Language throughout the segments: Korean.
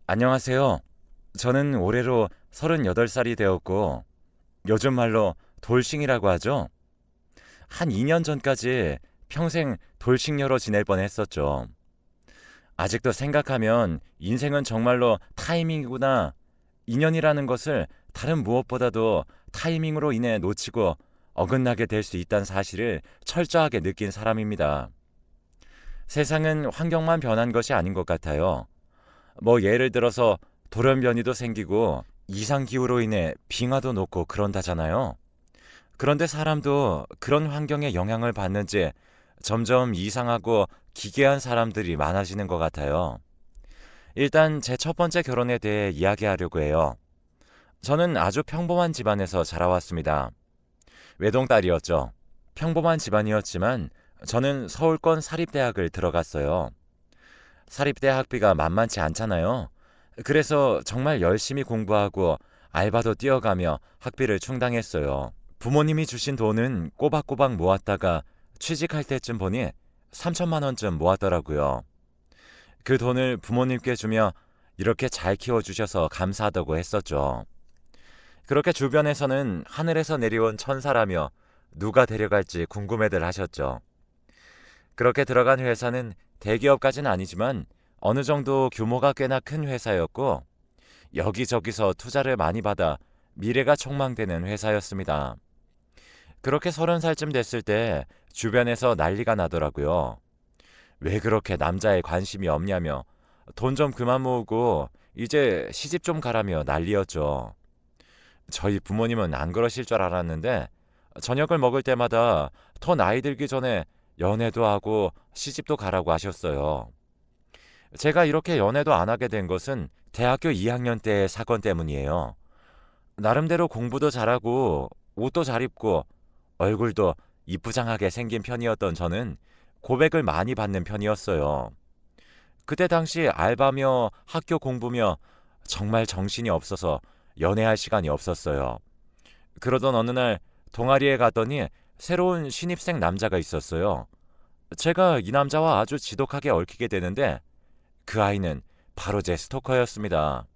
안녕하세요. 저는 올해로 38살이 되었고, 요즘 말로 돌싱이라고 하죠. 한 2년 전까지 평생 돌싱녀로 지낼 뻔했었죠. 아직도 생각하면 인생은 정말로 타이밍이구나. 인연이라는 것을 다른 무엇보다도 타이밍으로 인해 놓치고 어긋나게 될 수 있다는 사실을 철저하게 느낀 사람입니다. 세상은 환경만 변한 것이 아닌 것 같아요. 예를 들어서 돌연변이도 생기고 이상기후로 인해 빙하도 녹고 그런다잖아요. 그런데 사람도 그런 환경의 영향을 받는지 점점 이상하고 기괴한 사람들이 많아지는 것 같아요. 일단 제 첫 번째 결혼에 대해 이야기하려고 해요. 저는 아주 평범한 집안에서 자라왔습니다. 외동딸이었죠. 평범한 집안이었지만 저는 서울권 사립대학을 들어갔어요. 사립대 학비가 만만치 않잖아요. 그래서 정말 열심히 공부하고 알바도 뛰어가며 학비를 충당했어요. 부모님이 주신 돈은 꼬박꼬박 모았다가 취직할 때쯤 보니 3천만 원쯤 모았더라고요. 그 돈을 부모님께 주며 이렇게 잘 키워주셔서 감사하다고 했었죠. 그렇게 주변에서는 하늘에서 내려온 천사라며 누가 데려갈지 궁금해들 하셨죠. 그렇게 들어간 회사는 대기업까지는 아니지만 어느 정도 규모가 꽤나 큰 회사였고 여기저기서 투자를 많이 받아 미래가 촉망되는 회사였습니다. 그렇게 30살쯤 됐을 때 주변에서 난리가 나더라고요. 왜 그렇게 남자에 관심이 없냐며 돈 좀 그만 모으고 이제 시집 좀 가라며 난리였죠. 저희 부모님은 안 그러실 줄 알았는데 저녁을 먹을 때마다 더 나이 들기 전에 연애도 하고 시집도 가라고 하셨어요. 제가 이렇게 연애도 안 하게 된 것은 대학교 2학년 때의 사건 때문이에요. 나름대로 공부도 잘하고 옷도 잘 입고 얼굴도 이쁘장하게 생긴 편이었던 저는 고백을 많이 받는 편이었어요. 그때 당시 알바며 학교 공부며 정말 정신이 없어서 연애할 시간이 없었어요. 그러던 어느 날 동아리에 갔더니 새로운 신입생 남자가 있었어요. 제가 이 남자와 아주 지독하게 얽히게 되는데 그 아이는 바로 제 스토커였습니다.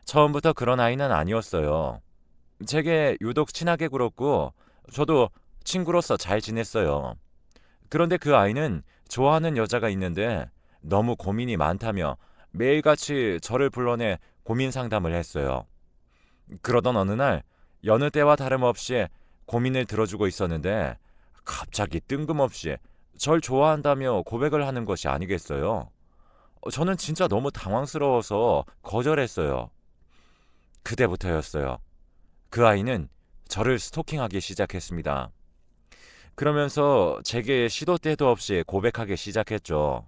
처음부터 그런 아이는 아니었어요. 제게 유독 친하게 굴었고 저도 친구로서 잘 지냈어요. 그런데 그 아이는 좋아하는 여자가 있는데 너무 고민이 많다며 매일같이 저를 불러내 고민 상담을 했어요. 그러던 어느 날 여느 때와 다름없이 고민을 들어주고 있었는데 갑자기 뜬금없이 절 좋아한다며 고백을 하는 것이 아니겠어요? 저는 진짜 너무 당황스러워서 거절했어요. 그때부터였어요. 그 아이는 저를 스토킹하기 시작했습니다. 그러면서 제게 시도 때도 없이 고백하기 시작했죠.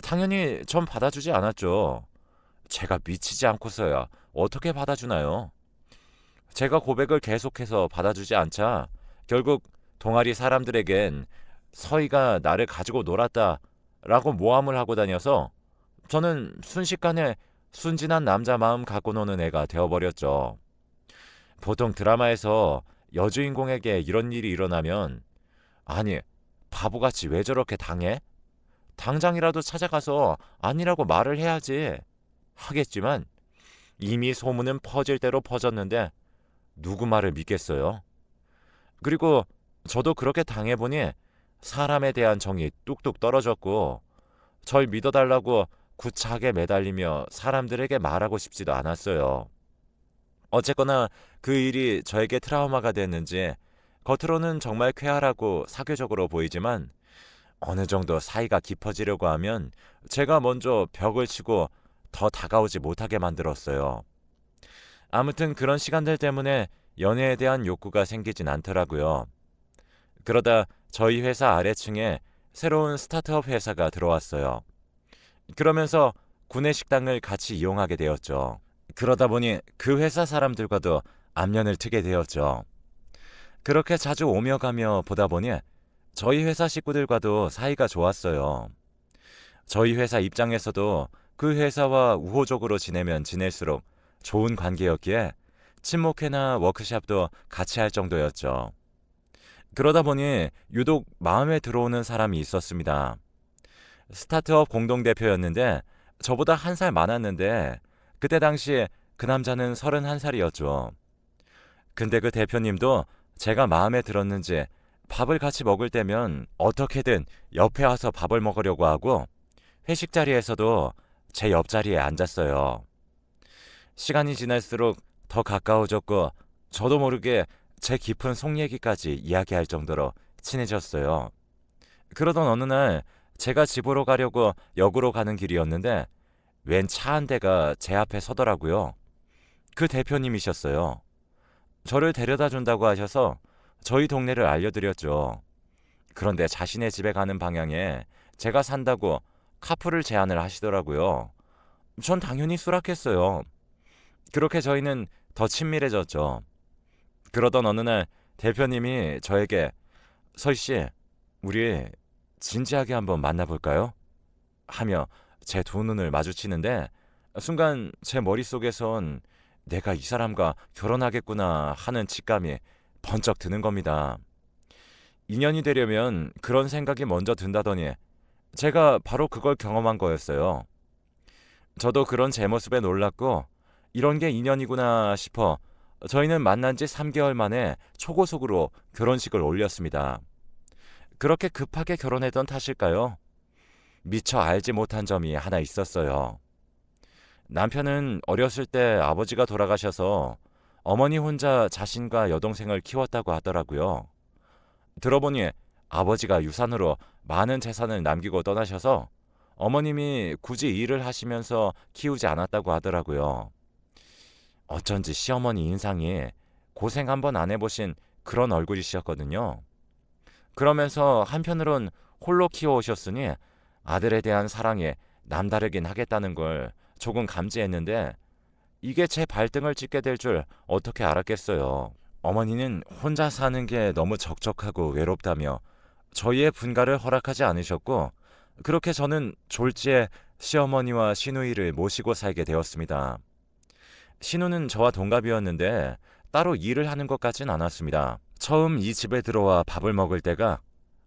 당연히 전 받아주지 않았죠. 제가 미치지 않고서야 어떻게 받아주나요? 제가 고백을 계속해서 받아주지 않자 결국 동아리 사람들에겐 서희가 나를 가지고 놀았다라고 모함을 하고 다녀서 저는 순식간에 순진한 남자 마음 갖고 노는 애가 되어버렸죠. 보통 드라마에서 여주인공에게 이런 일이 일어나면 아니 바보같이 왜 저렇게 당해? 당장이라도 찾아가서 아니라고 말을 해야지 하겠지만 이미 소문은 퍼질 대로 퍼졌는데 누구 말을 믿겠어요? 그리고 저도 그렇게 당해보니 사람에 대한 정이 뚝뚝 떨어졌고 절 믿어달라고 구차하게 매달리며 사람들에게 말하고 싶지도 않았어요. 어쨌거나 그 일이 저에게 트라우마가 됐는지 겉으로는 정말 쾌활하고 사교적으로 보이지만 어느 정도 사이가 깊어지려고 하면 제가 먼저 벽을 치고 더 다가오지 못하게 만들었어요. 아무튼 그런 시간들 때문에 연애에 대한 욕구가 생기진 않더라고요. 그러다 저희 회사 아래층에 새로운 스타트업 회사가 들어왔어요. 그러면서 구내 식당을 같이 이용하게 되었죠. 그러다 보니 그 회사 사람들과도 안면을 트게 되었죠. 그렇게 자주 오며 가며 보다 보니 저희 회사 식구들과도 사이가 좋았어요. 저희 회사 입장에서도 그 회사와 우호적으로 지내면 지낼수록 좋은 관계였기에 친목회나 워크샵도 같이 할 정도였죠. 그러다 보니 유독 마음에 들어오는 사람이 있었습니다. 스타트업 공동대표였는데 저보다 한 살 많았는데 그때 당시 그 남자는 31살이었죠. 근데 그 대표님도 제가 마음에 들었는지 밥을 같이 먹을 때면 어떻게든 옆에 와서 밥을 먹으려고 하고 회식 자리에서도 제 옆자리에 앉았어요. 시간이 지날수록 더 가까워졌고 저도 모르게 제 깊은 속 얘기까지 이야기할 정도로 친해졌어요. 그러던 어느 날 제가 집으로 가려고 역으로 가는 길이었는데 웬 차 한 대가 제 앞에 서더라고요. 그 대표님이셨어요. 저를 데려다 준다고 하셔서 저희 동네를 알려드렸죠. 그런데 자신의 집에 가는 방향에 제가 산다고 카풀을 제안을 하시더라고요. 전 당연히 수락했어요. 그렇게 저희는 더 친밀해졌죠. 그러던 어느 날 대표님이 저에게 서희 씨, 우리 진지하게 한번 만나볼까요? 하며 제 두 눈을 마주치는데 순간 제 머릿속에선 내가 이 사람과 결혼하겠구나 하는 직감이 번쩍 드는 겁니다. 인연이 되려면 그런 생각이 먼저 든다더니 제가 바로 그걸 경험한 거였어요. 저도 그런 제 모습에 놀랐고 이런 게 인연이구나 싶어 저희는 만난 지 3개월 만에 초고속으로 결혼식을 올렸습니다. 그렇게 급하게 결혼했던 탓일까요? 미처 알지 못한 점이 하나 있었어요. 남편은 어렸을 때 아버지가 돌아가셔서 어머니 혼자 자신과 여동생을 키웠다고 하더라고요. 들어보니 아버지가 유산으로 많은 재산을 남기고 떠나셔서 어머님이 굳이 일을 하시면서 키우지 않았다고 하더라고요. 어쩐지 시어머니 인상이 고생 한번 안 해보신 그런 얼굴이셨거든요. 그러면서 한편으론 홀로 키워오셨으니 아들에 대한 사랑이 남다르긴 하겠다는 걸 조금 감지했는데 이게 제 발등을 찍게 될 줄 어떻게 알았겠어요. 어머니는 혼자 사는 게 너무 적적하고 외롭다며 저희의 분가를 허락하지 않으셨고 그렇게 저는 졸지에 시어머니와 시누이를 모시고 살게 되었습니다. 시누는 저와 동갑이었는데 따로 일을 하는 것 같진 않았습니다. 처음 이 집에 들어와 밥을 먹을 때가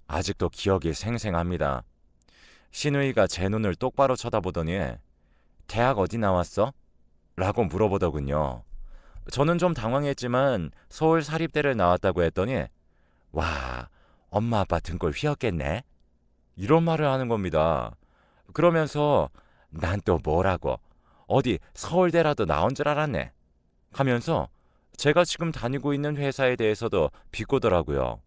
아직도 기억이 생생합니다. 시누이가 제 눈을 똑바로 쳐다보더니 대학 어디 나왔어? 라고 물어보더군요. 저는 좀 당황했지만 서울 사립대를 나왔다고 했더니 와, 엄마 아빠 등골 휘었겠네? 이런 말을 하는 겁니다. 그러면서 난 또 뭐라고 어디 서울대라도 나온 줄 알았네 하면서 제가 지금 다니고 있는 회사에 대해서도 비꼬더라고요.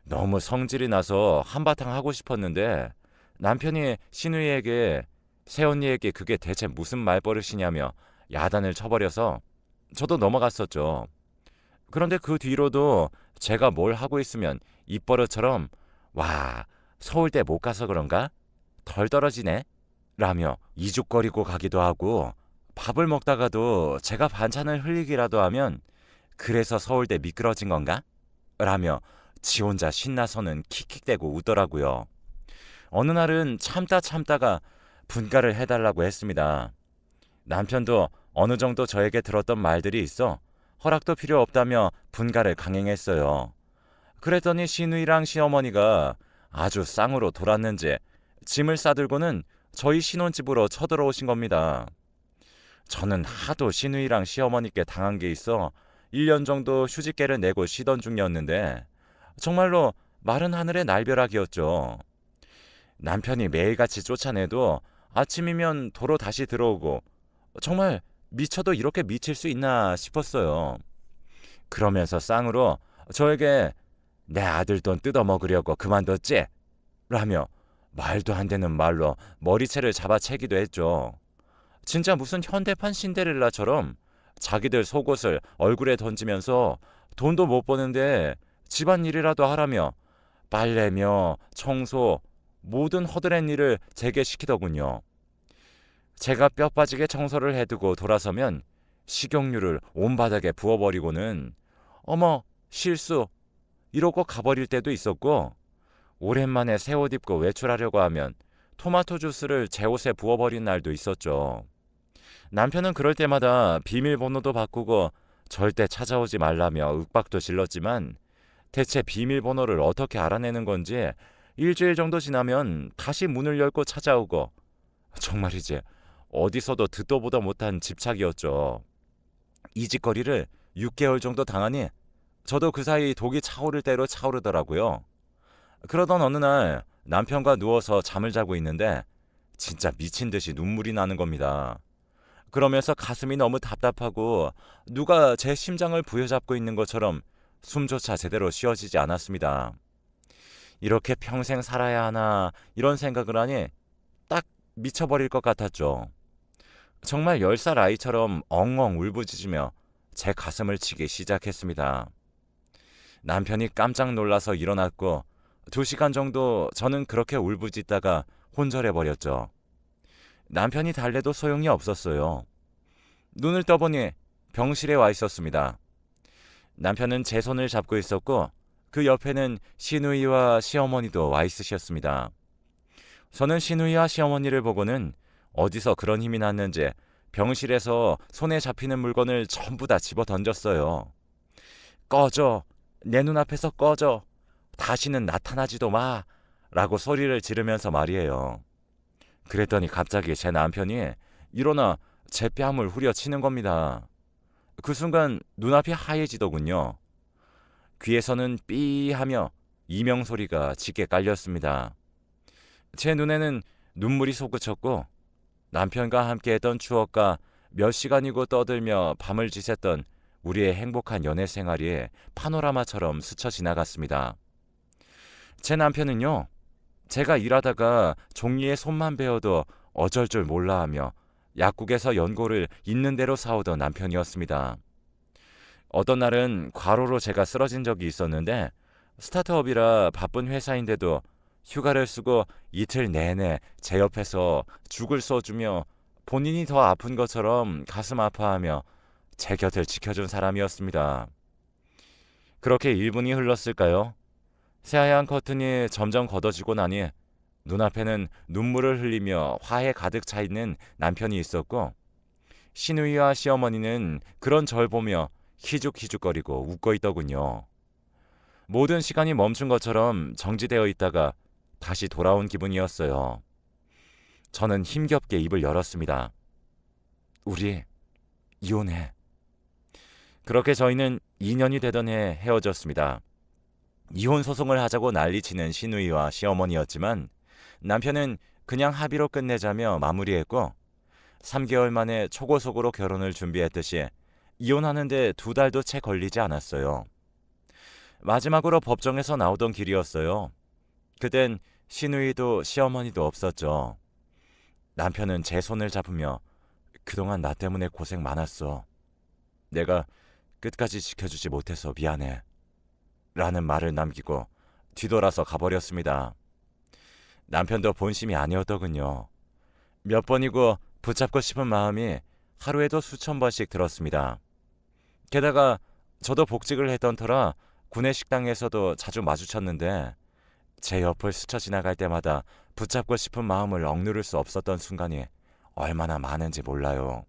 너무 성질이 나서 한바탕 하고 싶었는데 남편이 시누이에게 새언니에게 그게 대체 무슨 말버릇이냐며 야단을 쳐버려서 저도 넘어갔었죠. 그런데 그 뒤로도 제가 뭘 하고 있으면 입버릇처럼 와, 서울대 못 가서 그런가? 덜 떨어지네? 라며 이죽거리고 가기도 하고 밥을 먹다가도 제가 반찬을 흘리기라도 하면 그래서 서울대 미끄러진 건가? 라며 지 혼자 신나서는 킥킥대고 웃더라고요. 어느 날은 참다가 분가를 해달라고 했습니다. 남편도 어느 정도 저에게 들었던 말들이 있어 허락도 필요 없다며 분가를 강행했어요. 그랬더니 시누이랑 시어머니가 아주 쌍으로 돌았는지 짐을 싸들고는 저희 신혼집으로 쳐들어오신 겁니다. 저는 하도 시누이랑 시어머니께 당한 게 있어 1년 정도 휴직계를 내고 쉬던 중이었는데 정말로 마른 하늘의 날벼락이었죠. 남편이 매일같이 쫓아내도 아침이면 도로 다시 들어오고 정말 미쳐도 이렇게 미칠 수 있나 싶었어요. 그러면서 쌍으로 저에게 내 아들 돈 뜯어먹으려고 그만뒀지? 라며 말도 안 되는 말로 머리채를 잡아채기도 했죠. 진짜 무슨 현대판 신데렐라처럼 자기들 속옷을 얼굴에 던지면서 돈도 못 버는데 집안일이라도 하라며 빨래며 청소 모든 허드렛 일을 제게 시키더군요. 제가 뼈 빠지게 청소를 해두고 돌아서면 식용유를 온 바닥에 부어버리고는 어머 실수 이러고 가버릴 때도 있었고 오랜만에 새 옷 입고 외출하려고 하면 토마토 주스를 제 옷에 부어버린 날도 있었죠. 남편은 그럴 때마다 비밀번호도 바꾸고 절대 찾아오지 말라며 윽박도 질렀지만 대체 비밀번호를 어떻게 알아내는 건지 일주일 정도 지나면 다시 문을 열고 찾아오고 정말이지 어디서도 듣도 보도 못한 집착이었죠. 이 짓거리를 6개월 정도 당하니 저도 그 사이 독이 차오를 대로 차오르더라고요. 그러던 어느 날 남편과 누워서 잠을 자고 있는데 진짜 미친 듯이 눈물이 나는 겁니다. 그러면서 가슴이 너무 답답하고 누가 제 심장을 부여잡고 있는 것처럼 숨조차 제대로 쉬어지지 않았습니다. 이렇게 평생 살아야 하나 이런 생각을 하니 딱 미쳐버릴 것 같았죠. 정말 10살 아이처럼 엉엉 울부짖으며 제 가슴을 치기 시작했습니다. 남편이 깜짝 놀라서 일어났고 2시간 정도 저는 그렇게 울부짖다가 혼절해버렸죠. 남편이 달래도 소용이 없었어요. 눈을 떠보니 병실에 와 있었습니다. 남편은 제 손을 잡고 있었고 그 옆에는 시누이와 시어머니도 와 있으셨습니다. 저는 시누이와 시어머니를 보고는 어디서 그런 힘이 났는지 병실에서 손에 잡히는 물건을 전부 다 집어 던졌어요. 꺼져! 내 눈앞에서 꺼져! 다시는 나타나지도 마! 라고 소리를 지르면서 말이에요. 그랬더니 갑자기 제 남편이 일어나 제 뺨을 후려치는 겁니다. 그 순간 눈앞이 하얘지더군요. 귀에서는 삐 하며 이명 소리가 짙게 깔렸습니다. 제 눈에는 눈물이 솟구쳤고 남편과 함께했던 추억과 몇 시간이고 떠들며 밤을 지샜던 우리의 행복한 연애 생활이 파노라마처럼 스쳐 지나갔습니다. 제 남편은요, 제가 일하다가 종이에 손만 베어도 어쩔 줄 몰라 하며 약국에서 연고를 있는 대로 사오던 남편이었습니다. 어떤 날은 과로로 제가 쓰러진 적이 있었는데 스타트업이라 바쁜 회사인데도 휴가를 쓰고 이틀 내내 제 옆에서 죽을 써주며 본인이 더 아픈 것처럼 가슴 아파하며 제 곁을 지켜준 사람이었습니다. 그렇게 1분이 흘렀을까요? 새하얀 커튼이 점점 걷어지고 나니 눈앞에는 눈물을 흘리며 화에 가득 차 있는 남편이 있었고 시누이와 시어머니는 그런 절 보며 희죽희죽거리고 웃고 있더군요. 모든 시간이 멈춘 것처럼 정지되어 있다가 다시 돌아온 기분이었어요. 저는 힘겹게 입을 열었습니다. 우리 이혼해. 그렇게 저희는 2년이 되던 해 헤어졌습니다. 이혼 소송을 하자고 난리치는 시누이와 시어머니였지만 남편은 그냥 합의로 끝내자며 마무리했고 3개월 만에 초고속으로 결혼을 준비했듯이 이혼하는데 2달도 채 걸리지 않았어요. 마지막으로 법정에서 나오던 길이었어요. 그땐 시누이도 시어머니도 없었죠. 남편은 제 손을 잡으며 그동안 나 때문에 고생 많았어. 내가 끝까지 지켜주지 못해서 미안해. 라는 말을 남기고 뒤돌아서 가버렸습니다. 남편도 본심이 아니었더군요. 몇 번이고 붙잡고 싶은 마음이 하루에도 수천 번씩 들었습니다. 게다가 저도 복직을 했던 터라 구내 식당에서도 자주 마주쳤는데 제 옆을 스쳐 지나갈 때마다 붙잡고 싶은 마음을 억누를 수 없었던 순간이 얼마나 많은지 몰라요.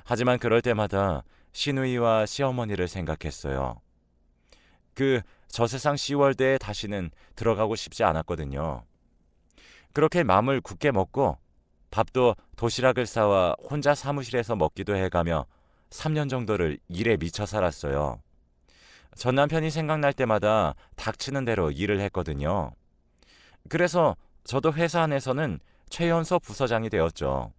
하지만 그럴 때마다 시누이와 시어머니를 생각했어요. 그 저세상 시월대에 다시는 들어가고 싶지 않았거든요. 그렇게 마음을 굳게 먹고 밥도 도시락을 싸와 혼자 사무실에서 먹기도 해가며 3년 정도를 일에 미쳐 살았어요. 전 남편이 생각날 때마다 닥치는 대로 일을 했거든요. 그래서 저도 회사 안에서는 최연소 부서장이 되었죠.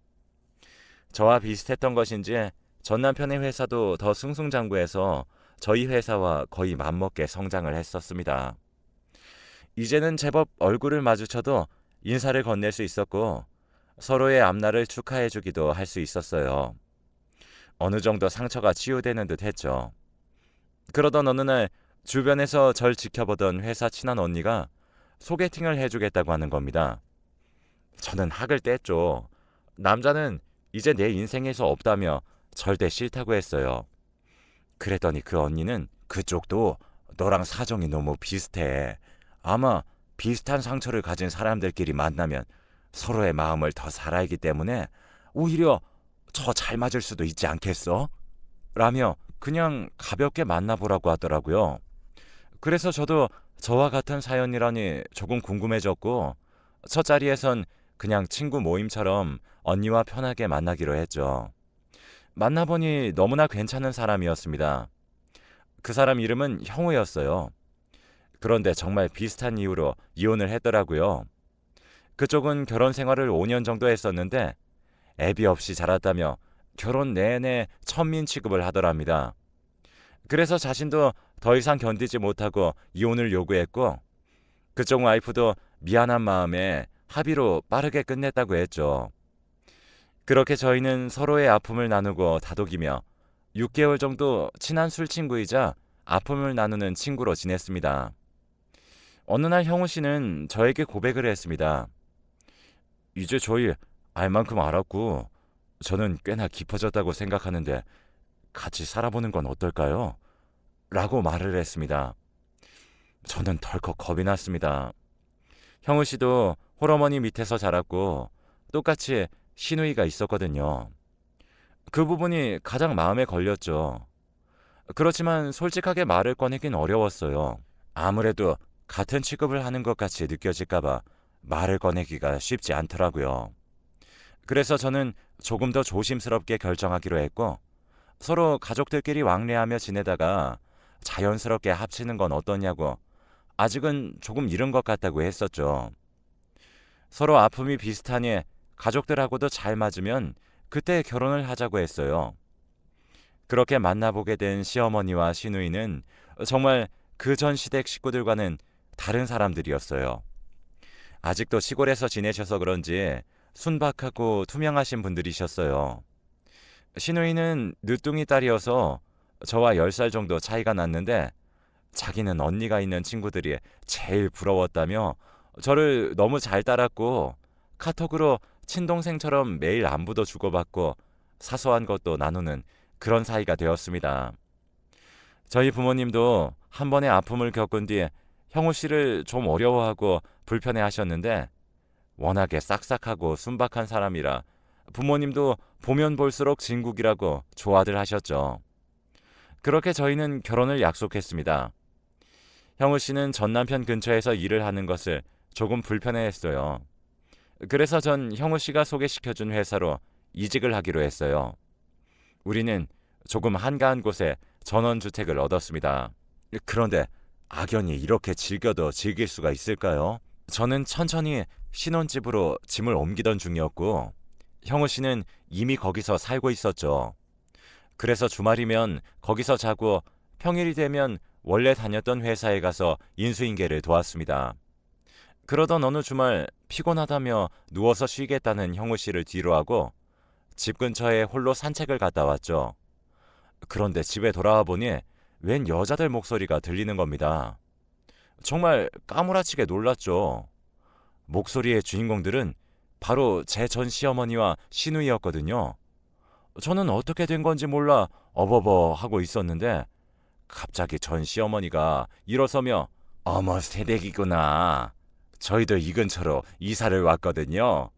저와 비슷했던 것인지 전 남편의 회사도 더 승승장구해서 저희 회사와 거의 맞먹게 성장을 했었습니다. 이제는 제법 얼굴을 마주쳐도 인사를 건넬 수 있었고 서로의 앞날을 축하해주기도 할 수 있었어요. 어느 정도 상처가 치유되는 듯 했죠. 그러던 어느 날 주변에서 절 지켜보던 회사 친한 언니가 소개팅을 해주겠다고 하는 겁니다. 저는 학을 뗐죠. 남자는 이제 내 인생에서 없다며 절대 싫다고 했어요. 그랬더니 그 언니는 그쪽도 너랑 사정이 너무 비슷해. 아마 비슷한 상처를 가진 사람들끼리 만나면 서로의 마음을 더 잘 알기 때문에 오히려 더 잘 맞을 수도 있지 않겠어? 라며 그냥 가볍게 만나보라고 하더라고요. 그래서 저도 저와 같은 사연이라니 조금 궁금해졌고 첫 자리에선 그냥 친구 모임처럼 언니와 편하게 만나기로 했죠. 만나보니 너무나 괜찮은 사람이었습니다. 그 사람 이름은 형우였어요. 그런데 정말 비슷한 이유로 이혼을 했더라고요. 그쪽은 결혼 생활을 5년 정도 했었는데 애비 없이 자랐다며 결혼 내내 천민 취급을 하더랍니다. 그래서 자신도 더 이상 견디지 못하고 이혼을 요구했고 그쪽 와이프도 미안한 마음에 합의로 빠르게 끝냈다고 했죠. 그렇게 저희는 서로의 아픔을 나누고 다독이며 6개월 정도 친한 술친구이자 아픔을 나누는 친구로 지냈습니다. 어느 날 형우 씨는 저에게 고백을 했습니다. 이제 저희 알 만큼 알았고 저는 꽤나 깊어졌다고 생각하는데 같이 살아보는 건 어떨까요? 라고 말을 했습니다. 저는 덜컥 겁이 났습니다. 형우 씨도 홀어머니 밑에서 자랐고 똑같이 시누이가 있었거든요. 그 부분이 가장 마음에 걸렸죠. 그렇지만 솔직하게 말을 꺼내긴 어려웠어요. 아무래도 같은 취급을 하는 것 같이 느껴질까봐 말을 꺼내기가 쉽지 않더라고요. 그래서 저는 조금 더 조심스럽게 결정하기로 했고 서로 가족들끼리 왕래하며 지내다가 자연스럽게 합치는 건 어떠냐고 아직은 조금 이른 것 같다고 했었죠. 서로 아픔이 비슷하니 가족들하고도 잘 맞으면 그때 결혼을 하자고 했어요. 그렇게 만나보게 된 시어머니와 시누이는 정말 그 전 시댁 식구들과는 다른 사람들이었어요. 아직도 시골에서 지내셔서 그런지 순박하고 투명하신 분들이셨어요. 시누이는 늦둥이 딸이어서 저와 10살 정도 차이가 났는데 자기는 언니가 있는 친구들이 제일 부러웠다며 저를 너무 잘 따랐고 카톡으로 친동생처럼 매일 안부도 주고받고 사소한 것도 나누는 그런 사이가 되었습니다. 저희 부모님도 한 번의 아픔을 겪은 뒤 형우 씨를 좀 어려워하고 불편해 하셨는데 워낙에 싹싹하고 순박한 사람이라 부모님도 보면 볼수록 진국이라고 좋아들 하셨죠. 그렇게 저희는 결혼을 약속했습니다. 형우 씨는 전 남편 근처에서 일을 하는 것을 조금 불편해했어요. 그래서 전 형우 씨가 소개시켜준 회사로 이직을 하기로 했어요. 우리는 조금 한가한 곳에 전원주택을 얻었습니다. 그런데 악연이 이렇게 즐겨도 즐길 수가 있을까요? 저는 천천히 신혼집으로 짐을 옮기던 중이었고 형우 씨는 이미 거기서 살고 있었죠. 그래서 주말이면 거기서 자고 평일이 되면 원래 다녔던 회사에 가서 인수인계를 도왔습니다. 그러던 어느 주말 피곤하다며 누워서 쉬겠다는 형우 씨를 뒤로하고 집 근처에 홀로 산책을 갔다 왔죠. 그런데 집에 돌아와 보니 웬 여자들 목소리가 들리는 겁니다. 정말 까무라치게 놀랐죠. 목소리의 주인공들은 바로 제 전 시어머니와 시누이였거든요. 저는 어떻게 된 건지 몰라 어버버 하고 있었는데 갑자기 전 시어머니가 일어서며 어머 새댁이구나. 저희도 이 근처로 이사를 왔거든요.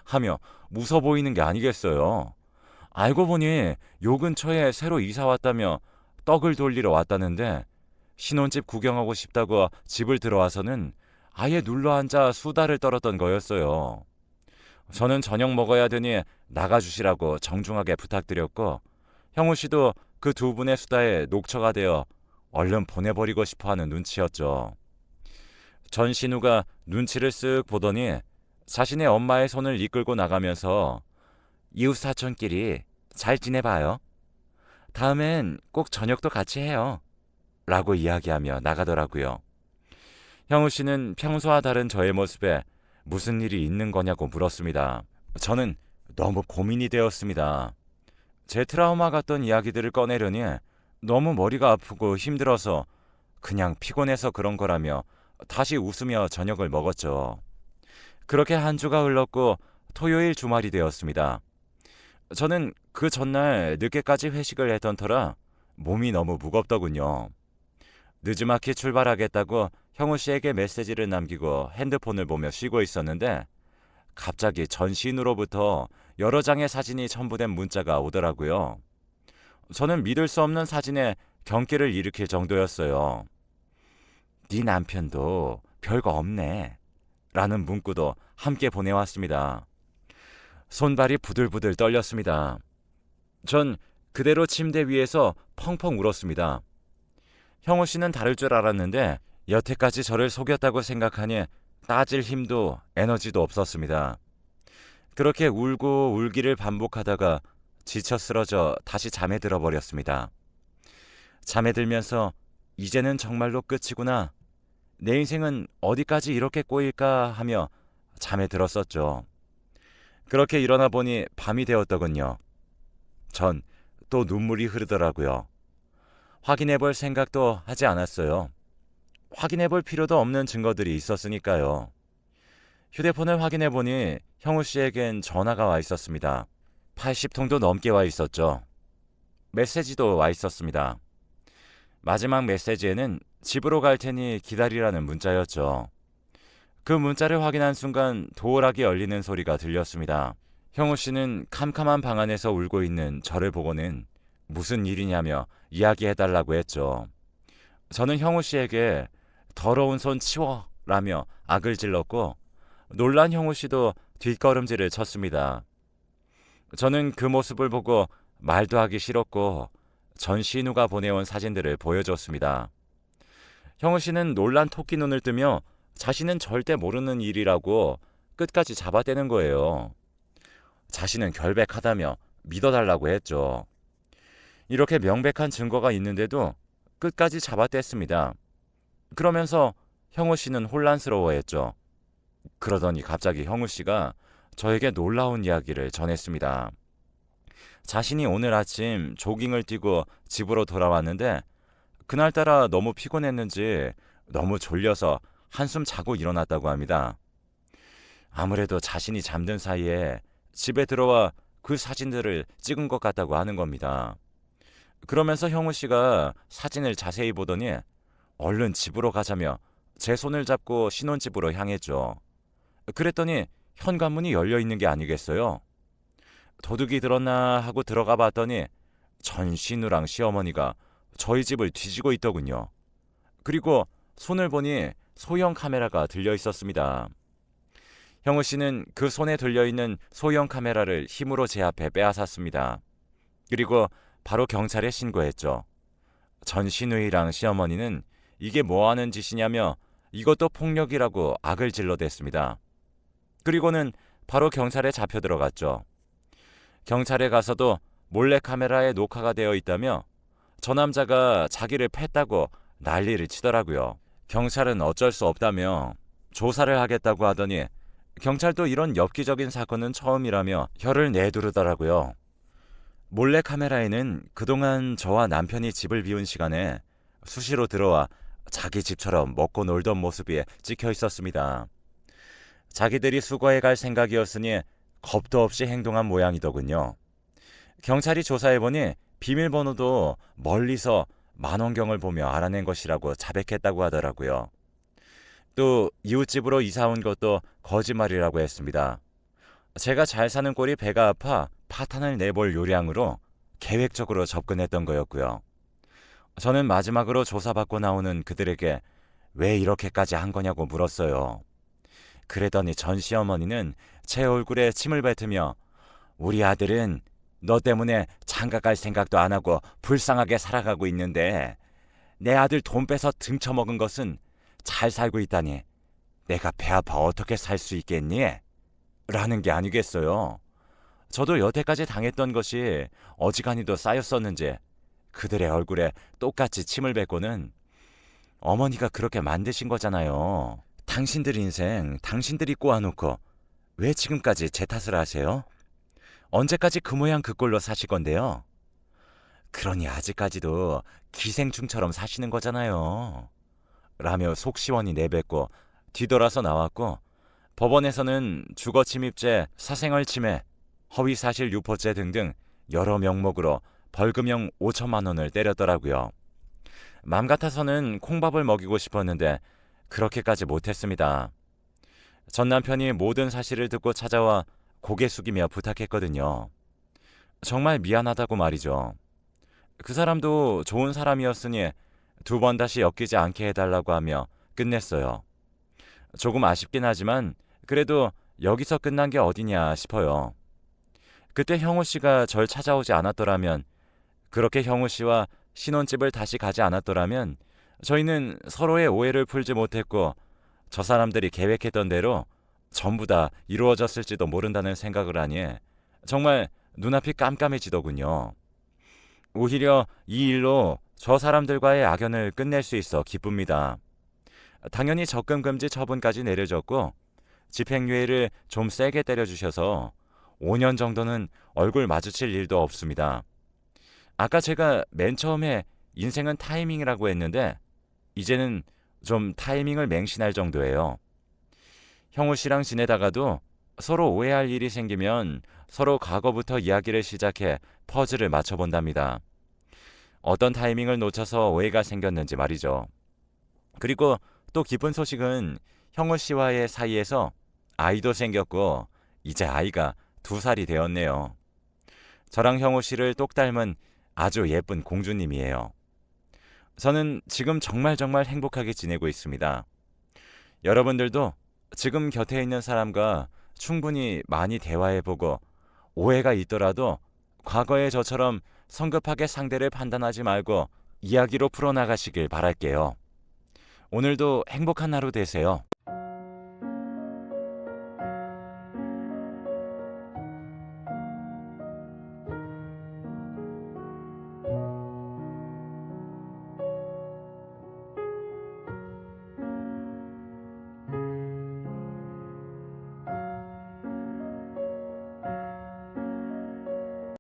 하며 무서 보이는 게 아니겠어요. 알고 보니 요 근처에 새로 이사 왔다며 떡을 돌리러 왔다는데 신혼집 구경하고 싶다고 집을 들어와서는 아예 눌러앉아 수다를 떨었던 거였어요. 저는 저녁 먹어야 되니 나가주시라고 정중하게 부탁드렸고 형우 씨도 그 두 분의 수다에 녹초가 되어 얼른 보내버리고 싶어하는 눈치였죠. 전 신우가 눈치를 쓱 보더니 자신의 엄마의 손을 이끌고 나가면서 이웃사촌끼리 잘 지내봐요. 다음엔 꼭 저녁도 같이 해요. 라고 이야기하며 나가더라고요. 형우 씨는 평소와 다른 저의 모습에 무슨 일이 있는 거냐고 물었습니다. 저는 너무 고민이 되었습니다. 제 트라우마 같던 이야기들을 꺼내려니 너무 머리가 아프고 힘들어서 그냥 피곤해서 그런 거라며 다시 웃으며 저녁을 먹었죠. 그렇게 한 주가 흘렀고 토요일 주말이 되었습니다. 저는 그 전날 늦게까지 회식을 했던 터라 몸이 너무 무겁더군요. 늦지막히 출발하겠다고 형우 씨에게 메시지를 남기고 핸드폰을 보며 쉬고 있었는데 갑자기 전신으로부터 여러 장의 사진이 첨부된 문자가 오더라고요. 저는 믿을 수 없는 사진에 경기를 일으킬 정도였어요. 네 남편도 별거 없네. 라는 문구도 함께 보내왔습니다. 손발이 부들부들 떨렸습니다. 전 그대로 침대 위에서 펑펑 울었습니다. 형우 씨는 다를 줄 알았는데 여태까지 저를 속였다고 생각하니 따질 힘도 에너지도 없었습니다. 그렇게 울고 울기를 반복하다가 지쳐 쓰러져 다시 잠에 들어버렸습니다. 잠에 들면서 이제는 정말로 끝이구나. 내 인생은 어디까지 이렇게 꼬일까 하며 잠에 들었었죠. 그렇게 일어나 보니 밤이 되었더군요. 전 또 눈물이 흐르더라고요. 확인해 볼 생각도 하지 않았어요. 확인해 볼 필요도 없는 증거들이 있었으니까요. 휴대폰을 확인해 보니 형우 씨에겐 전화가 와 있었습니다. 80통도 넘게 와 있었죠. 메시지도 와 있었습니다. 마지막 메시지에는 집으로 갈 테니 기다리라는 문자였죠. 그 문자를 확인한 순간 도어락이 열리는 소리가 들렸습니다. 형우 씨는 캄캄한 방 안에서 울고 있는 저를 보고는 무슨 일이냐며 이야기해달라고 했죠. 저는 형우 씨에게 더러운 손 치워 라며 악을 질렀고 놀란 형우 씨도 뒷걸음질을 쳤습니다. 저는 그 모습을 보고 말도 하기 싫었고 전신우가 보내온 사진들을 보여줬습니다. 형우 씨는 놀란 토끼 눈을 뜨며 자신은 절대 모르는 일이라고 끝까지 잡아대는 거예요. 자신은 결백하다며 믿어달라고 했죠. 이렇게 명백한 증거가 있는데도 끝까지 잡아댔습니다. 그러면서 형우 씨는 혼란스러워했죠. 그러더니 갑자기 형우 씨가 저에게 놀라운 이야기를 전했습니다. 자신이 오늘 아침 조깅을 뛰고 집으로 돌아왔는데 그날따라 너무 피곤했는지 너무 졸려서 한숨 자고 일어났다고 합니다. 아무래도 자신이 잠든 사이에 집에 들어와 그 사진들을 찍은 것 같다고 하는 겁니다. 그러면서 형우 씨가 사진을 자세히 보더니 얼른 집으로 가자며 제 손을 잡고 신혼집으로 향했죠. 그랬더니 현관문이 열려 있는 게 아니겠어요? 도둑이 들었나 하고 들어가 봤더니 전신우랑 시어머니가 저희 집을 뒤지고 있더군요. 그리고 손을 보니 소형 카메라가 들려 있었습니다. 형우 씨는 그 손에 들려있는 소형 카메라를 힘으로 제 앞에 빼앗았습니다. 그리고 바로 경찰에 신고했죠. 전신우이랑 시어머니는 이게 뭐하는 짓이냐며 이것도 폭력이라고 악을 질러댔습니다. 그리고는 바로 경찰에 잡혀 들어갔죠. 경찰에 가서도 몰래카메라에 녹화가 되어 있다며 저 남자가 자기를 팼다고 난리를 치더라고요. 경찰은 어쩔 수 없다며 조사를 하겠다고 하더니 경찰도 이런 엽기적인 사건은 처음이라며 혀를 내두르더라고요. 몰래카메라에는 그동안 저와 남편이 집을 비운 시간에 수시로 들어와 자기 집처럼 먹고 놀던 모습이 찍혀 있었습니다. 자기들이 수거해 갈 생각이었으니 겁도 없이 행동한 모양이더군요. 경찰이 조사해보니 비밀번호도 멀리서 만원경을 보며 알아낸 것이라고 자백했다고 하더라고요. 또 이웃집으로 이사 온 것도 거짓말이라고 했습니다. 제가 잘 사는 꼴이 배가 아파 파탄을 내볼 요량으로 계획적으로 접근했던 거였고요. 저는 마지막으로 조사받고 나오는 그들에게 왜 이렇게까지 한 거냐고 물었어요. 그러더니 전 시어머니는 제 얼굴에 침을 뱉으며 우리 아들은 너 때문에 장가갈 생각도 안 하고 불쌍하게 살아가고 있는데 내 아들 돈 빼서 등쳐먹은 것은 잘 살고 있다니 내가 배 아파 어떻게 살 수 있겠니? 라는 게 아니겠어요. 저도 여태까지 당했던 것이 어지간히도 쌓였었는지 그들의 얼굴에 똑같이 침을 뱉고는 어머니가 그렇게 만드신 거잖아요. 당신들 인생 당신들이 꼬아놓고 왜 지금까지 제 탓을 하세요? 언제까지 그 모양 그 꼴로 사실 건데요? 그러니 아직까지도 기생충처럼 사시는 거잖아요. 라며 속 시원히 내뱉고 뒤돌아서 나왔고 법원에서는 주거침입죄, 사생활침해, 허위사실 유포죄 등등 여러 명목으로 벌금형 5천만 원을 때렸더라고요. 맘 같아서는 콩밥을 먹이고 싶었는데 그렇게까지 못했습니다. 전 남편이 모든 사실을 듣고 찾아와 고개 숙이며 부탁했거든요. 정말 미안하다고 말이죠. 그 사람도 좋은 사람이었으니 두 번 다시 엮이지 않게 해달라고 하며 끝냈어요. 조금 아쉽긴 하지만 그래도 여기서 끝난 게 어디냐 싶어요. 그때 형우 씨가 절 찾아오지 않았더라면, 그렇게 형우 씨와 신혼집을 다시 가지 않았더라면 저희는 서로의 오해를 풀지 못했고 저 사람들이 계획했던 대로 전부 다 이루어졌을지도 모른다는 생각을 하니 정말 눈앞이 깜깜해지더군요. 오히려 이 일로 저 사람들과의 악연을 끝낼 수 있어 기쁩니다. 당연히 접근 금지 처분까지 내려졌고 집행유예를 좀 세게 때려주셔서 5년 정도는 얼굴 마주칠 일도 없습니다. 아까 제가 맨 처음에 인생은 타이밍이라고 했는데 이제는 좀 타이밍을 맹신할 정도예요. 형우 씨랑 지내다가도 서로 오해할 일이 생기면 서로 과거부터 이야기를 시작해 퍼즐을 맞춰본답니다. 어떤 타이밍을 놓쳐서 오해가 생겼는지 말이죠. 그리고 또 기쁜 소식은 형우 씨와의 사이에서 아이도 생겼고 이제 아이가 2살이 되었네요. 저랑 형우 씨를 똑 닮은 아주 예쁜 공주님이에요. 저는 지금 정말 행복하게 지내고 있습니다. 여러분들도 지금 곁에 있는 사람과 충분히 많이 대화해보고 오해가 있더라도 과거의 저처럼 성급하게 상대를 판단하지 말고 이야기로 풀어나가시길 바랄게요. 오늘도 행복한 하루 되세요.